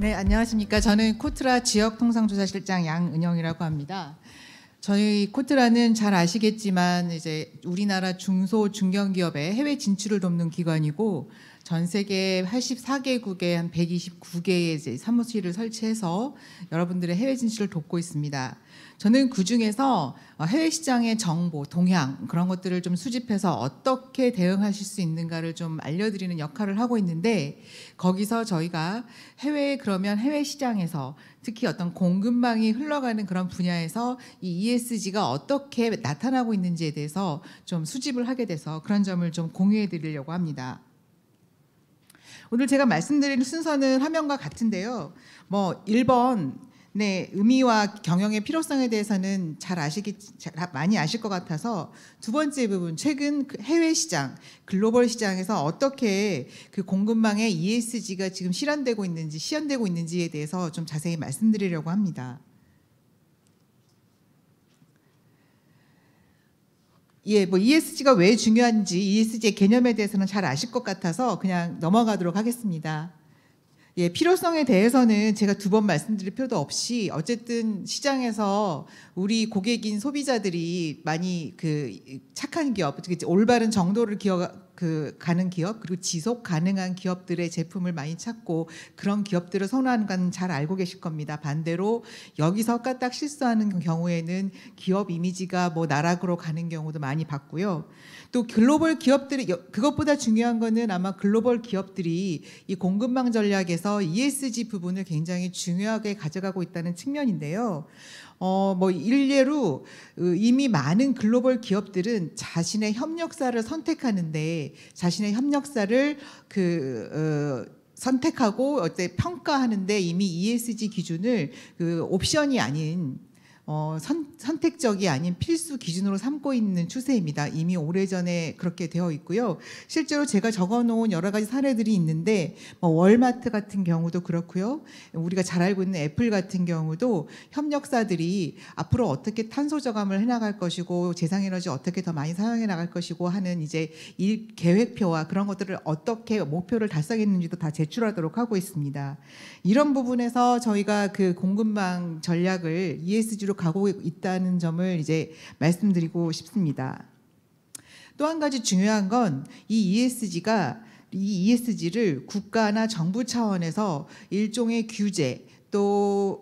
네, 안녕하십니까. 저는 코트라 지역통상조사실장 양은영이라고 합니다. 저희 코트라는 잘 아시겠지만 이제 우리나라 중소 중견기업의 해외 진출을 돕는 기관이고 전 세계 84개국에 한 129개의 이제 사무실을 설치해서 여러분들의 해외 진출을 돕고 있습니다. 저는 그중에서 해외 시장의 정보, 동향 그런 것들을 좀 수집해서 어떻게 대응하실 수 있는가를 좀 알려드리는 역할을 하고 있는데, 거기서 저희가 그러면 해외 시장에서 특히 어떤 공급망이 흘러가는 그런 분야에서 이 ESG가 어떻게 나타나고 있는지에 대해서 좀 수집을 하게 돼서 그런 점을 좀 공유해 드리려고 합니다. 오늘 제가 말씀드리는 순서는 화면과 같은데요. 1번 의미와 경영의 필요성에 대해서는 많이 아실 것 같아서, 두 번째 부분, 최근 해외 시장, 글로벌 시장에서 어떻게 그 공급망의 ESG가 지금 시연되고 있는지에 대해서 좀 자세히 말씀드리려고 합니다. ESG가 왜 중요한지, ESG의 개념에 대해서는 잘 아실 것 같아서 그냥 넘어가도록 하겠습니다. 필요성에 대해서는 제가 두 번 말씀드릴 필요도 없이, 어쨌든 시장에서 우리 고객인 소비자들이 많이 착한 기업, 올바른 정도를 가는 기업, 그리고 지속 가능한 기업들의 제품을 많이 찾고 그런 기업들을 선호하는 건 잘 알고 계실 겁니다. 반대로 여기서 까딱 실수하는 경우에는 기업 이미지가 나락으로 가는 경우도 많이 봤고요. 또 글로벌 기업들이, 그것보다 중요한 거는 아마 글로벌 기업들이 이 공급망 전략에서 ESG 부분을 굉장히 중요하게 가져가고 있다는 측면인데요. 일례로 이미 많은 글로벌 기업들은 자신의 협력사를 선택하는데, 자신의 협력사를 선택하고 평가하는데 이미 ESG 기준을 옵션이 아닌 선택적이 아닌 필수 기준으로 삼고 있는 추세입니다. 이미 오래전에 그렇게 되어 있고요. 실제로 제가 적어놓은 여러 가지 사례들이 있는데, 월마트 같은 경우도 그렇고요. 우리가 잘 알고 있는 애플 같은 경우도 협력사들이 앞으로 어떻게 탄소 저감을 해나갈 것이고 재생에너지 어떻게 더 많이 사용해 나갈 것이고 하는 이제 일 계획표와 그런 것들을 어떻게 목표를 달성했는지도 다 제출하도록 하고 있습니다. 이런 부분에서 저희가 그 공급망 전략을 ESG로 가고 있다는 점을 이제 말씀드리고 싶습니다. 또 한 가지 중요한 건 이 ESG를 국가나 정부 차원에서 일종의 규제, 또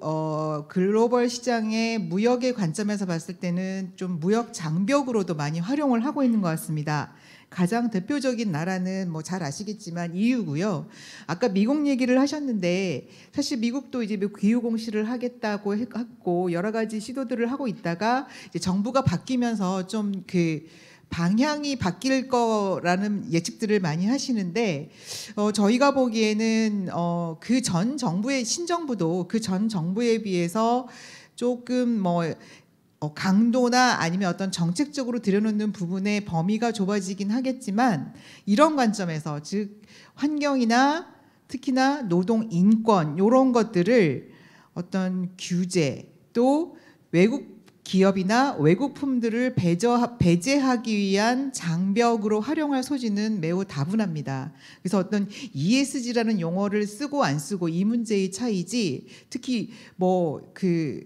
글로벌 시장의 무역의 관점에서 봤을 때는 좀 무역 장벽으로도 많이 활용을 하고 있는 것 같습니다. 가장 대표적인 나라는 잘 아시겠지만 EU고요. 아까 미국 얘기를 하셨는데, 사실 미국도 이제 기후 공시를 하겠다고 했고 여러 가지 시도들을 하고 있다가 이제 정부가 바뀌면서 좀 방향이 바뀔 거라는 예측들을 많이 하시는데, 저희가 보기에는 그 전 정부의 신정부도 그 전 정부에 비해서 조금 강도나 아니면 어떤 정책적으로 들여놓는 부분의 범위가 좁아지긴 하겠지만, 이런 관점에서 즉 환경이나 특히나 노동 인권 이런 것들을 어떤 규제, 또 외국 기업이나 외국품들을 배제하기 위한 장벽으로 활용할 소지는 매우 다분합니다. 그래서 어떤 ESG라는 용어를 쓰고 안 쓰고 이 문제의 차이지, 특히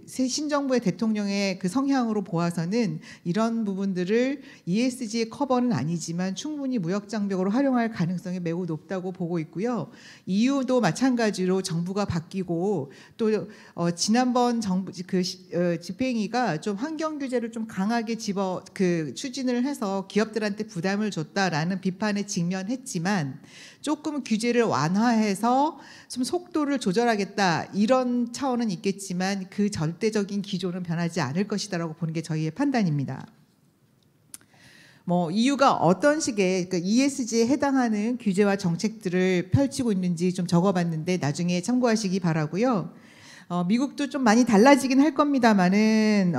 새 신정부의 대통령의 그 성향으로 보아서는 이런 부분들을 ESG의 커버는 아니지만 충분히 무역 장벽으로 활용할 가능성이 매우 높다고 보고 있고요. EU도 마찬가지로 정부가 바뀌고 또 지난번 정부 집행위가 좀 환경 규제를 좀 강하게 추진을 해서 기업들한테 부담을 줬다라는 비판에 직면했지만, 조금 규제를 완화해서 좀 속도를 조절하겠다 이런 차원은 있겠지만 그 절대적인 기조는 변하지 않을 것이다라고 보는 게 저희의 판단입니다. EU가 어떤 식의 ESG에 해당하는 규제와 정책들을 펼치고 있는지 좀 적어봤는데 나중에 참고하시기 바라고요. 미국도 좀 많이 달라지긴 할 겁니다만은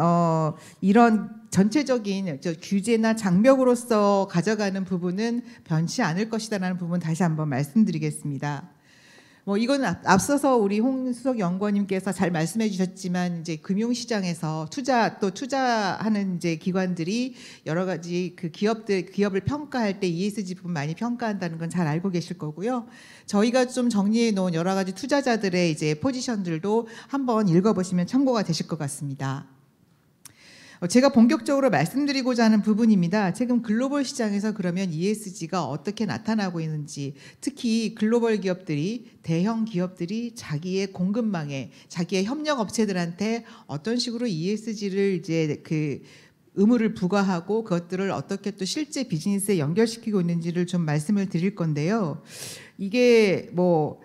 이런 전체적인 규제나 장벽으로서 가져가는 부분은 변치 않을 것이다라는 부분 다시 한번 말씀드리겠습니다. 뭐 이건 앞서서 우리 홍수석 연구원님께서 잘 말씀해 주셨지만 이제 금융시장에서 투자하는 이제 기관들이 여러 가지 그 기업을 평가할 때 ESG 부분 많이 평가한다는 건 잘 알고 계실 거고요. 저희가 좀 정리해 놓은 여러 가지 투자자들의 이제 포지션들도 한번 읽어보시면 참고가 되실 것 같습니다. 제가 본격적으로 말씀드리고자 하는 부분입니다. 지금 글로벌 시장에서 그러면 ESG가 어떻게 나타나고 있는지, 특히 글로벌 기업들이, 대형 기업들이 자기의 공급망에, 자기의 협력 업체들한테 어떤 식으로 ESG를 이제 그 의무를 부과하고 그것들을 어떻게 또 실제 비즈니스에 연결시키고 있는지를 좀 말씀을 드릴 건데요. 이게 뭐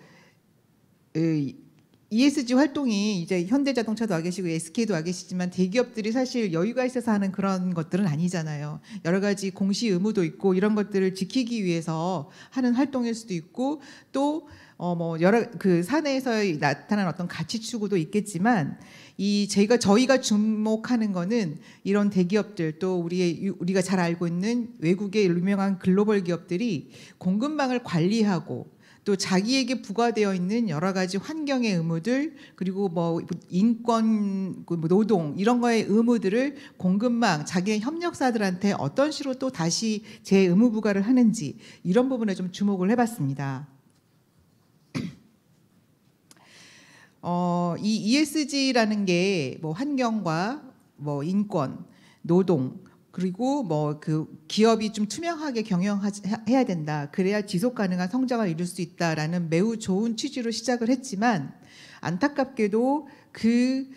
ESG 활동이 이제 현대자동차도 와 계시고 SK도 와 계시지만 대기업들이 사실 여유가 있어서 하는 그런 것들은 아니잖아요. 여러 가지 공시 의무도 있고 이런 것들을 지키기 위해서 하는 활동일 수도 있고 또 뭐 여러 그 사내에서 나타난 어떤 가치 추구도 있겠지만 저희가 주목하는 거는 이런 대기업들 또 우리가 잘 알고 있는 외국의 유명한 글로벌 기업들이 공급망을 관리하고 또 자기에게 부과되어 있는 여러 가지 환경의 의무들 그리고 뭐 인권, 노동 이런 거의 의무들을 공급망, 자기의 협력사들한테 어떤 식으로 또 다시 재의무 부과를 하는지 이런 부분에 좀 주목을 해봤습니다. 이 ESG라는 게 뭐 환경과 뭐 인권, 노동 그리고 뭐 그 기업이 좀 투명하게 경영해야 된다. 그래야 지속 가능한 성장을 이룰 수 있다라는 매우 좋은 취지로 시작을 했지만 안타깝게도 그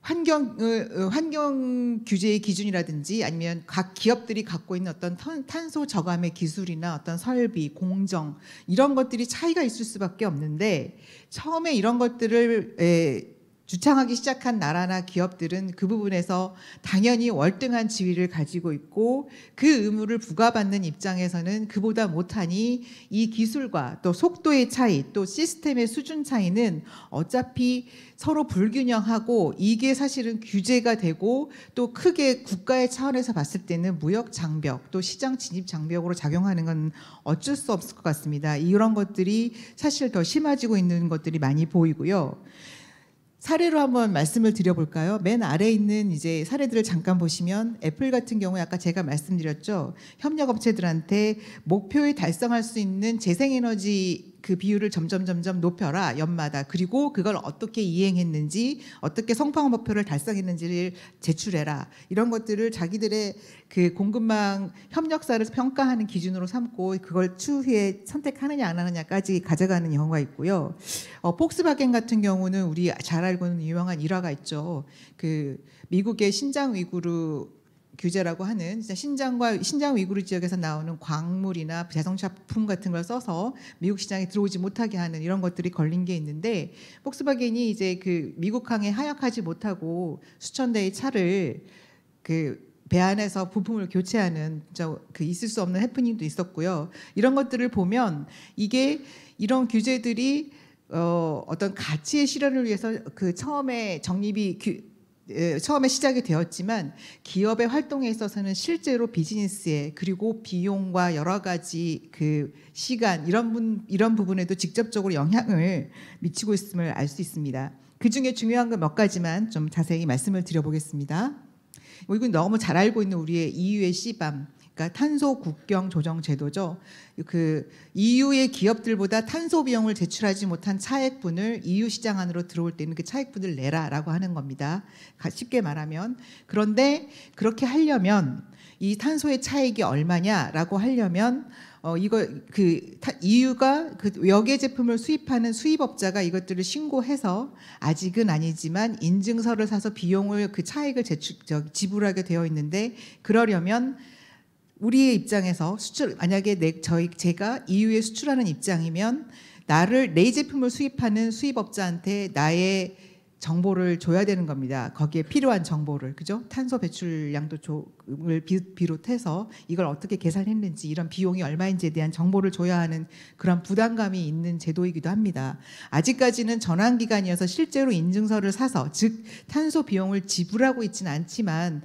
환경 규제의 기준이라든지 아니면 각 기업들이 갖고 있는 어떤 탄소 저감의 기술이나 어떤 설비, 공정 이런 것들이 차이가 있을 수밖에 없는데 처음에 이런 것들을 주창하기 시작한 나라나 기업들은 그 부분에서 당연히 월등한 지위를 가지고 있고 그 의무를 부과받는 입장에서는 그보다 못하니 이 기술과 또 속도의 차이 또 시스템의 수준 차이는 어차피 서로 불균형하고 이게 사실은 규제가 되고 또 크게 국가의 차원에서 봤을 때는 무역 장벽 또 시장 진입 장벽으로 작용하는 건 어쩔 수 없을 것 같습니다. 이런 것들이 사실 더 심해지고 있는 것들이 많이 보이고요. 사례로 한번 말씀을 드려볼까요? 맨 아래에 있는 이제 사례들을 잠깐 보시면 애플 같은 경우에 아까 제가 말씀드렸죠. 협력업체들한테 목표에 달성할 수 있는 재생에너지 그 비율을 점점 높여라 연마다. 그리고 그걸 어떻게 이행했는지 어떻게 성과급 목표를 달성했는지를 제출해라. 이런 것들을 자기들의 그 공급망 협력사를 평가하는 기준으로 삼고 그걸 추후에 선택하느냐 안 하느냐까지 가져가는 경우가 있고요. 폭스바겐 같은 경우는 우리 잘 알고 있는 유명한 일화가 있죠. 그 미국의 신장 위구르 규제라고 하는 신장 위구르 지역에서 나오는 광물이나 자동차품 같은 걸 써서 미국 시장에 들어오지 못하게 하는 이런 것들이 걸린 게 있는데 폭스바겐이 이제 그 미국항에 하역하지 못하고 수천 대의 차를 그 배 안에서 부품을 교체하는 그 있을 수 없는 해프닝도 있었고요. 이런 것들을 보면 이게 이런 규제들이 어떤 가치의 실현을 위해서 그 처음에 처음에 시작이 되었지만 기업의 활동에 있어서는 실제로 비즈니스에 그리고 비용과 여러 가지 그 시간 이런 부분에도 직접적으로 영향을 미치고 있음을 알 수 있습니다. 그 중에 중요한 건 몇 가지만 좀 자세히 말씀을 드려보겠습니다. 이건 너무 잘 알고 있는 우리의 EU의 CBAM, 그러니까 탄소 국경 조정 제도죠. 그 EU의 기업들보다 탄소 비용을 제출하지 못한 차액분을 EU 시장 안으로 들어올 때는 그 차액분을 내라라고 하는 겁니다. 쉽게 말하면. 그런데 그렇게 하려면 이 탄소의 차액이 얼마냐라고 하려면 EU가 그 외계 제품을 수입하는 수입업자가 이것들을 신고해서 아직은 아니지만 인증서를 사서 비용을 그 차액을 지불하게 되어 있는데 그러려면 우리의 입장에서 만약에 제가 EU에 수출하는 입장이면 내 제품을 수입하는 수입업자한테 나의 정보를 줘야 되는 겁니다. 거기에 필요한 정보를, 그죠? 탄소 배출량도 비롯해서 이걸 어떻게 계산했는지 이런 비용이 얼마인지에 대한 정보를 줘야 하는 그런 부담감이 있는 제도이기도 합니다. 아직까지는 전환기간이어서 실제로 인증서를 사서 즉 탄소 비용을 지불하고 있지는 않지만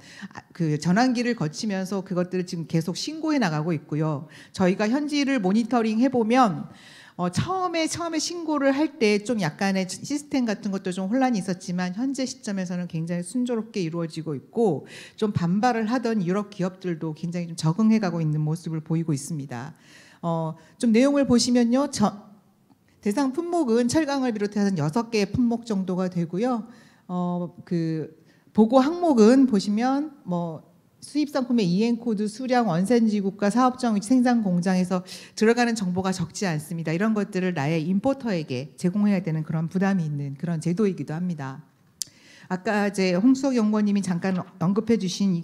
그 전환기를 거치면서 그것들을 지금 계속 신고해 나가고 있고요. 저희가 현지를 모니터링 해보면 처음에 신고를 할 때 좀 약간의 시스템 같은 것도 좀 혼란이 있었지만 현재 시점에서는 굉장히 순조롭게 이루어지고 있고 좀 반발을 하던 유럽 기업들도 굉장히 좀 적응해가고 있는 모습을 보이고 있습니다. 좀 내용을 보시면요, 대상 품목은 철강을 비롯해서 6개의 품목 정도가 되고요. 그 보고 항목은 보시면 수입 상품의 EN 코드, 수량, 원산지 국가, 사업장, 생산 공장에서 들어가는 정보가 적지 않습니다. 이런 것들을 나의 임포터에게 제공해야 되는 그런 부담이 있는 그런 제도이기도 합니다. 아까 이제 홍수석 연구원님이 잠깐 언급해 주신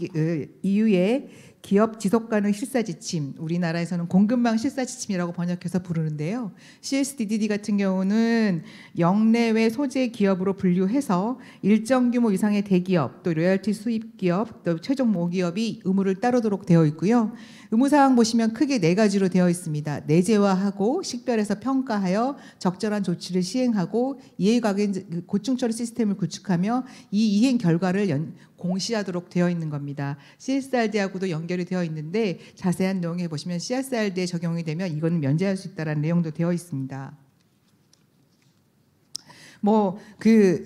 EU의 기업 지속 가능 실사 지침, 우리나라에서는 공급망 실사 지침이라고 번역해서 부르는데요. CSDDD 같은 경우는 영내외 소재 기업으로 분류해서 일정 규모 이상의 대기업, 또 로열티 수입 기업, 또 최종 모기업이 의무를 따르도록 되어 있고요. 의무사항 보시면 크게 4가지로 되어 있습니다. 내재화하고 식별해서 평가하여 적절한 조치를 시행하고 이해관계 고충 처리 시스템을 구축하며 이 이행 결과를 공시하도록 되어 있는 겁니다. CSRD하고도 연결이 되어 있는데 자세한 내용에 보시면 CSRD에 적용이 되면 이거는 면제할 수 있다는 내용도 되어 있습니다.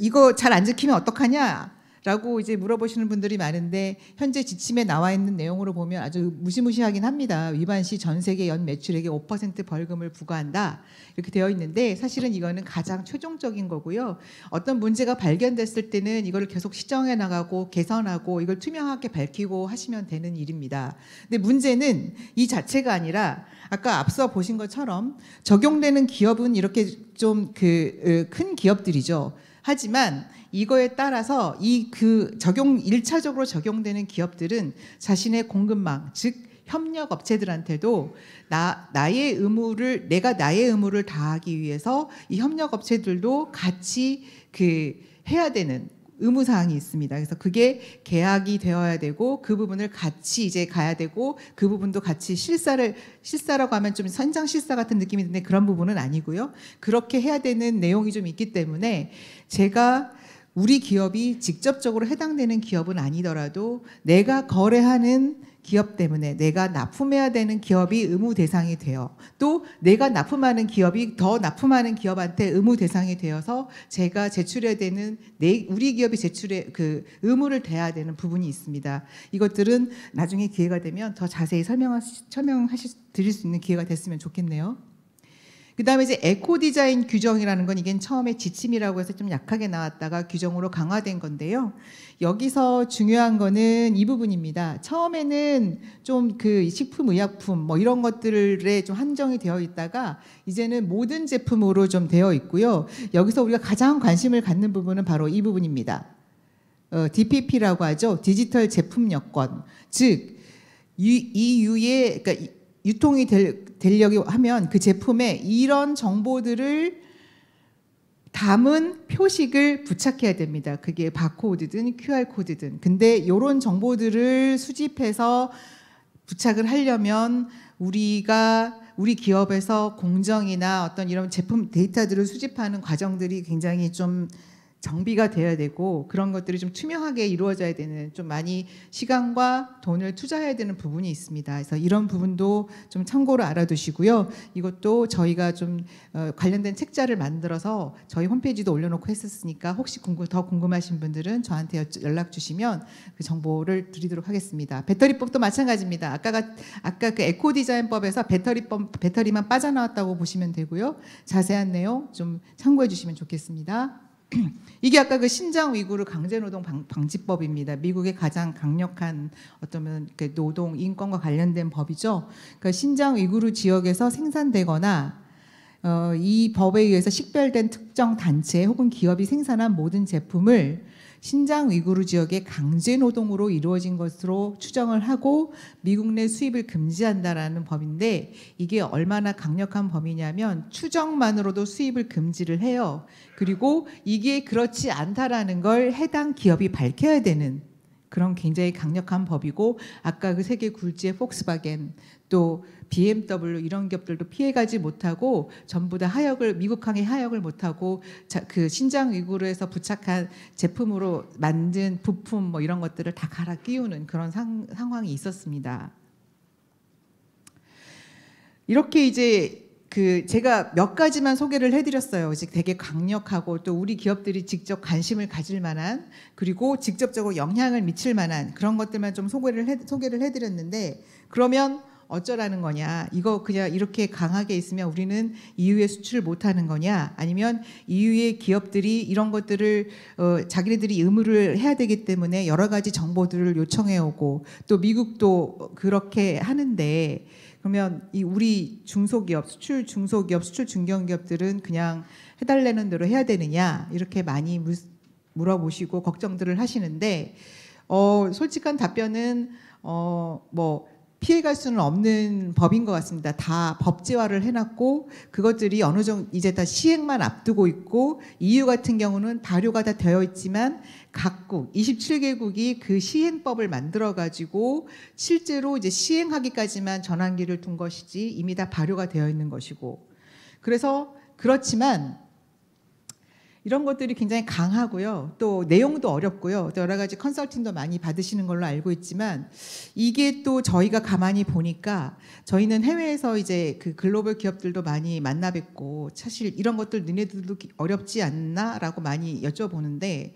이거 잘 안 지키면 어떡하냐? 라고 이제 물어보시는 분들이 많은데 현재 지침에 나와 있는 내용으로 보면 아주 무시무시하긴 합니다. 위반 시 전 세계 연 매출액의 5% 벌금을 부과한다 이렇게 되어 있는데 사실은 이거는 가장 최종적인 거고요. 어떤 문제가 발견됐을 때는 이걸 계속 시정해 나가고 개선하고 이걸 투명하게 밝히고 하시면 되는 일입니다. 근데 문제는 이 자체가 아니라 아까 앞서 보신 것처럼 적용되는 기업은 이렇게 좀 큰 기업들이죠. 하지만 이거에 따라서 적용 1차적으로 적용되는 기업들은 자신의 공급망, 즉 협력 업체들한테도 내가 나의 의무를 다하기 위해서 이 협력 업체들도 같이 해야 되는 의무 사항이 있습니다. 그래서 그게 계약이 되어야 되고 그 부분을 같이 이제 가야 되고 그 부분도 같이 실사라고 하면 좀 선장 실사 같은 느낌이 드는데 그런 부분은 아니고요. 그렇게 해야 되는 내용이 좀 있기 때문에 우리 기업이 직접적으로 해당되는 기업은 아니더라도 내가 거래하는 기업 때문에 내가 납품해야 되는 기업이 의무 대상이 돼요. 또 내가 납품하는 기업이 더 납품하는 기업한테 의무 대상이 되어서 제가 제출해야 되는 우리 기업이 의무를 대해야 되는 부분이 있습니다. 이것들은 나중에 기회가 되면 더 자세히 드릴 수 있는 기회가 됐으면 좋겠네요. 그 다음에 이제 에코 디자인 규정이라는 건 이게 처음에 지침이라고 해서 좀 약하게 나왔다가 규정으로 강화된 건데요. 여기서 중요한 거는 이 부분입니다. 처음에는 좀 식품, 의약품 이런 것들에 좀 한정이 되어 있다가 이제는 모든 제품으로 좀 되어 있고요. 여기서 우리가 가장 관심을 갖는 부분은 바로 이 부분입니다. DPP라고 하죠. 디지털 제품 여권. 즉, EU의 그러니까 유통이 되려고 하면 그 제품에 이런 정보들을 담은 표식을 부착해야 됩니다. 그게 바코드든 QR코드든. 근데 이런 정보들을 수집해서 부착을 하려면 우리 기업에서 공정이나 어떤 이런 제품 데이터들을 수집하는 과정들이 굉장히 좀 정비가 돼야 되고 그런 것들이 좀 투명하게 이루어져야 되는 좀 많이 시간과 돈을 투자해야 되는 부분이 있습니다. 그래서 이런 부분도 좀 참고로 알아두시고요. 이것도 저희가 좀 관련된 책자를 만들어서 저희 홈페이지도 올려놓고 했었으니까 혹시 더 궁금하신 분들은 저한테 연락 주시면 그 정보를 드리도록 하겠습니다. 배터리법도 마찬가지입니다. 아까 그 에코 디자인법에서 배터리만 빠져나왔다고 보시면 되고요. 자세한 내용 좀 참고해 주시면 좋겠습니다. 이게 아까 그 신장 위구르 강제노동 방지법입니다. 미국의 가장 강력한 어쩌면 노동 인권과 관련된 법이죠. 그러니까 신장 위구르 지역에서 생산되거나 이 법에 의해서 식별된 특정 단체 혹은 기업이 생산한 모든 제품을 신장 위구르 지역의 강제 노동으로 이루어진 것으로 추정을 하고 미국 내 수입을 금지한다라는 법인데 이게 얼마나 강력한 법이냐면 추정만으로도 수입을 금지를 해요. 그리고 이게 그렇지 않다라는 걸 해당 기업이 밝혀야 되는 그런 굉장히 강력한 법이고 아까 그 세계 굴지의 폭스바겐 또 BMW 이런 기업들도 피해가지 못하고 전부 다 미국항의 하역을 못하고 그 신장 위구르에서 부착한 제품으로 만든 부품 이런 것들을 다 갈아 끼우는 그런 상황이 있었습니다. 이렇게 이제 그 제가 몇 가지만 소개를 해드렸어요. 이제 되게 강력하고 또 우리 기업들이 직접 관심을 가질 만한 그리고 직접적으로 영향을 미칠 만한 그런 것들만 좀 소개를 해드렸는데 그러면 어쩌라는 거냐? 이거 그냥 이렇게 강하게 있으면 우리는 EU에 수출을 못하는 거냐? 아니면 EU의 기업들이 이런 것들을 자기네들이 의무를 해야 되기 때문에 여러 가지 정보들을 요청해 오고 또 미국도 그렇게 하는데 그러면 이 우리 중소기업, 수출 중소기업, 수출 중견기업들은 그냥 해달라는 대로 해야 되느냐? 이렇게 많이 물어보시고 걱정들을 하시는데 솔직한 답변은 뭐 피해갈 수는 없는 법인 것 같습니다. 다 법제화를 해놨고 그것들이 어느 정도 이제 다 시행만 앞두고 있고 EU 같은 경우는 발효가 다 되어 있지만 각국 27개국이 그 시행법을 만들어 가지고 실제로 이제 시행하기까지만 전환기를 둔 것이지 이미 다 발효가 되어 있는 것이고 그래서 그렇지만 이런 것들이 굉장히 강하고요. 또 내용도 어렵고요. 또 여러 가지 컨설팅도 많이 받으시는 걸로 알고 있지만 이게 또 저희가 가만히 보니까 저희는 해외에서 이제 그 글로벌 기업들도 많이 만나 뵙고 사실 이런 것들 너네들도 어렵지 않나라고 많이 여쭤보는데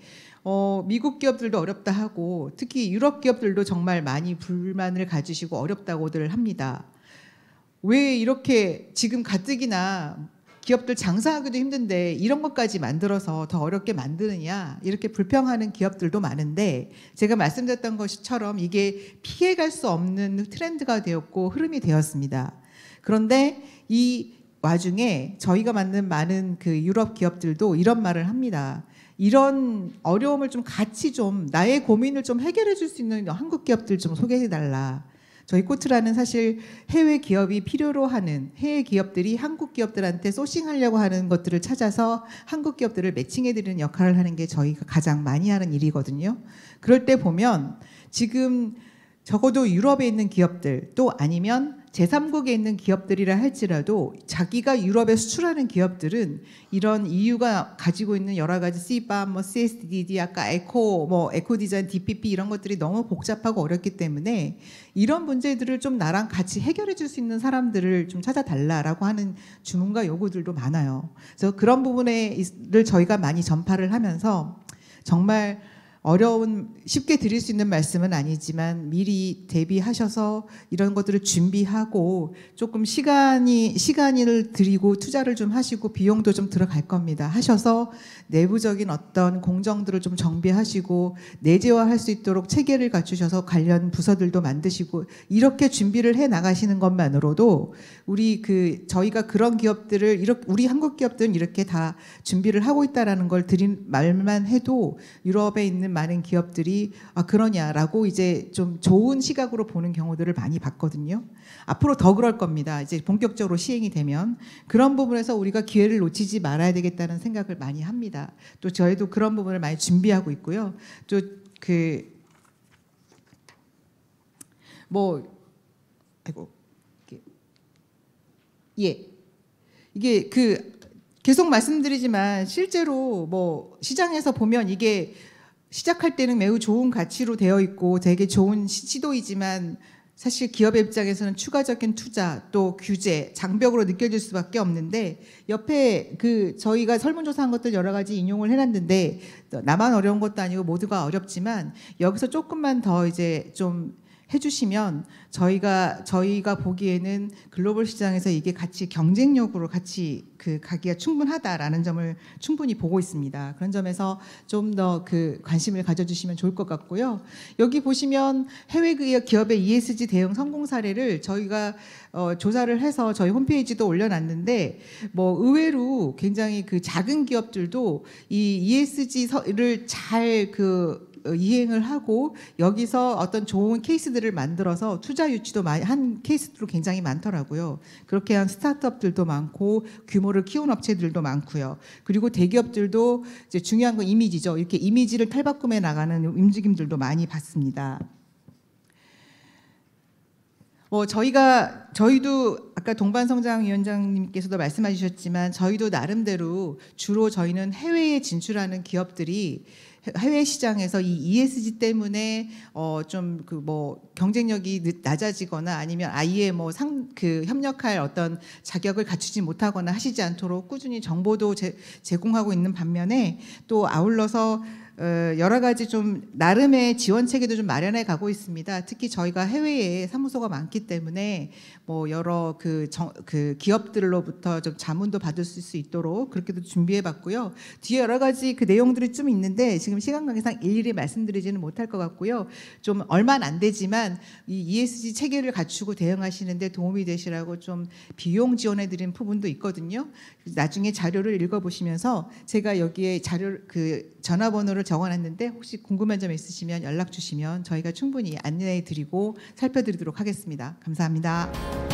미국 기업들도 어렵다 하고 특히 유럽 기업들도 정말 많이 불만을 가지시고 어렵다고들 합니다. 왜 이렇게 지금 가뜩이나 기업들 장사하기도 힘든데 이런 것까지 만들어서 더 어렵게 만드느냐 이렇게 불평하는 기업들도 많은데 제가 말씀드렸던 것처럼 이게 피해갈 수 없는 트렌드가 되었고 흐름이 되었습니다. 그런데 이 와중에 저희가 만든 많은 그 유럽 기업들도 이런 말을 합니다. 이런 어려움을 좀 같이 좀 나의 고민을 좀 해결해 줄 수 있는 한국 기업들 좀 소개해 달라. 저희 코트라는 사실 해외 기업이 필요로 하는 해외 기업들이 한국 기업들한테 소싱하려고 하는 것들을 찾아서 한국 기업들을 매칭해드리는 역할을 하는 게 저희가 가장 많이 하는 일이거든요. 그럴 때 보면 지금 적어도 유럽에 있는 기업들 또 아니면 제3국에 있는 기업들이라 할지라도 자기가 유럽에 수출하는 기업들은 이런 EU가 가지고 있는 여러 가지 CBAM, 뭐 CSDD, 아까 에코 디자인, DPP 이런 것들이 너무 복잡하고 어렵기 때문에 이런 문제들을 좀 나랑 같이 해결해 줄 수 있는 사람들을 좀 찾아달라라고 하는 주문과 요구들도 많아요. 그래서 그런 부분을 저희가 많이 전파를 하면서 정말 어려운 쉽게 드릴 수 있는 말씀은 아니지만 미리 대비하셔서 이런 것들을 준비하고 조금 시간을 들이고 투자를 좀 하시고 비용도 좀 들어갈 겁니다. 하셔서 내부적인 어떤 공정들을 좀 정비하시고 내재화할 수 있도록 체계를 갖추셔서 관련 부서들도 만드시고 이렇게 준비를 해 나가시는 것만으로도 저희가 그런 기업들을 우리 한국 기업들은 이렇게 다 준비를 하고 있다라는 걸 드린 말만 해도 유럽에 있는 많은 기업들이 그러냐라고 이제 좀 좋은 시각으로 보는 경우들을 많이 봤거든요. 앞으로 더 그럴 겁니다. 이제 본격적으로 시행이 되면 그런 부분에서 우리가 기회를 놓치지 말아야 되겠다는 생각을 많이 합니다. 또 저희도 그런 부분을 많이 준비하고 있고요. 또 이게 계속 말씀드리지만 실제로 뭐 시장에서 보면 이게 시작할 때는 매우 좋은 가치로 되어 있고 되게 좋은 시도이지만 사실 기업의 입장에서는 추가적인 투자 또 규제, 장벽으로 느껴질 수밖에 없는데 옆에 저희가 설문조사한 것들 여러 가지 인용을 해놨는데 나만 어려운 것도 아니고 모두가 어렵지만 여기서 조금만 더 이제 좀 해주시면 저희가 보기에는 글로벌 시장에서 이게 같이 경쟁력으로 같이 가기가 충분하다라는 점을 충분히 보고 있습니다. 그런 점에서 좀 더 관심을 가져주시면 좋을 것 같고요. 여기 보시면 해외 기업의 ESG 대응 성공 사례를 저희가 조사를 해서 저희 홈페이지도 올려놨는데 뭐 의외로 굉장히 작은 기업들도 이 ESG를 잘 이행을 하고 여기서 어떤 좋은 케이스들을 만들어서 투자 유치도 많이 한 케이스도 굉장히 많더라고요. 그렇게 한 스타트업들도 많고 규모를 키운 업체들도 많고요. 그리고 대기업들도 이제 중요한 건 이미지죠. 이렇게 이미지를 탈바꿈해 나가는 움직임들도 많이 봤습니다. 저희도 아까 동반성장위원장님께서도 말씀해 주셨지만 저희도 나름대로 주로 저희는 해외에 진출하는 기업들이 해외 시장에서 이 ESG 때문에 좀 그 뭐 경쟁력이 낮아지거나 아니면 아예 뭐 협력할 어떤 자격을 갖추지 못하거나 하시지 않도록 꾸준히 정보도 제공하고 있는 반면에 또 아울러서 여러 가지 좀 나름의 지원 체계도 좀 마련해 가고 있습니다. 특히 저희가 해외에 사무소가 많기 때문에 뭐 여러 그 기업들로부터 좀 자문도 받을 수 있도록 그렇게도 준비해 봤고요. 뒤에 여러 가지 그 내용들이 좀 있는데 지금 시간 관계상 일일이 말씀드리지는 못할 것 같고요. 좀 얼마는 안 되지만 이 ESG 체계를 갖추고 대응하시는데 도움이 되시라고 좀 비용 지원해 드린 부분도 있거든요. 나중에 자료를 읽어 보시면서 제가 여기에 전화번호를 적어놨는데 혹시 궁금한 점 있으시면 연락 주시면 저희가 충분히 안내해 드리고 살펴드리도록 하겠습니다. 감사합니다.